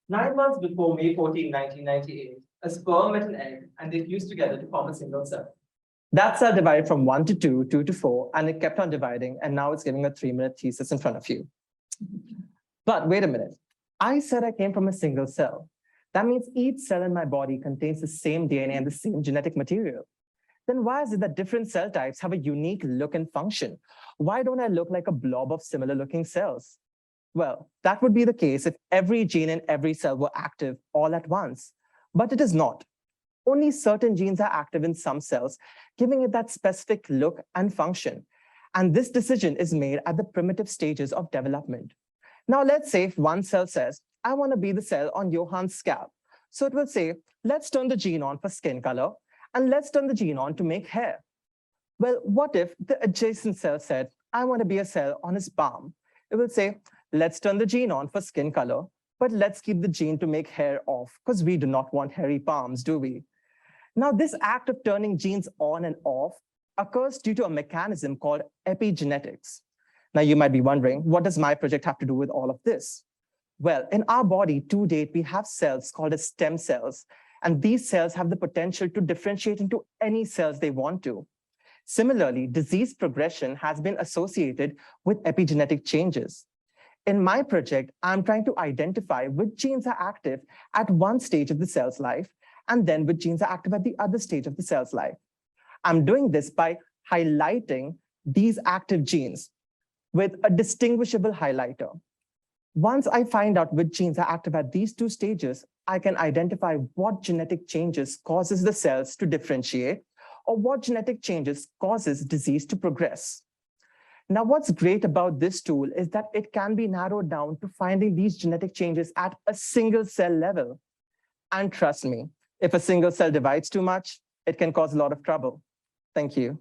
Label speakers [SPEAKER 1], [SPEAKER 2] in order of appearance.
[SPEAKER 1] 9 months before May 14, 1998, a sperm met an egg and they fused together to form a single cell. That cell divided from 1 to 2, 2 to 4, and it kept on dividing, and now it's giving a 3-minute thesis in front of you. But wait a minute. I said I came from a single cell. That means each cell in my body contains the same DNA and the same genetic material. Then why is it that different cell types have a unique look and function? Why don't I look like a blob of similar looking cells? Well, that would be the case if every gene in every cell were active all at once, but it is not. Only certain genes are active in some cells, giving it that specific look and function. And this decision is made at the primitive stages of development. Now, let's say if one cell says, I want to be the cell on Johann's scalp. So it will say, let's turn the gene on for skin color, and let's turn the gene on to make hair. Well, what if the adjacent cell said, I want to be a cell on his palm? It will say, let's turn the gene on for skin color, but let's keep the gene to make hair off, because we do not want hairy palms, do we? Now, this act of turning genes on and off occurs due to a mechanism called epigenetics. Now, you might be wondering, what does my project have to do with all of this? Well, in our body, to date, we have cells called as stem cells, and these cells have the potential to differentiate into any cells they want to. Similarly, disease progression has been associated with epigenetic changes. In my project, I'm trying to identify which genes are active at one stage of the cell's life, and then which genes are active at the other stage of the cell's life. I'm doing this by highlighting these active genes with a distinguishable highlighter. Once I find out which genes are active at these two stages, I can identify what genetic changes causes the cells to differentiate, or what genetic changes causes disease to progress. Now, what's great about this tool is that it can be narrowed down to finding these genetic changes at a single cell level. And trust me, if a single cell divides too much, it can cause a lot of trouble. Thank you.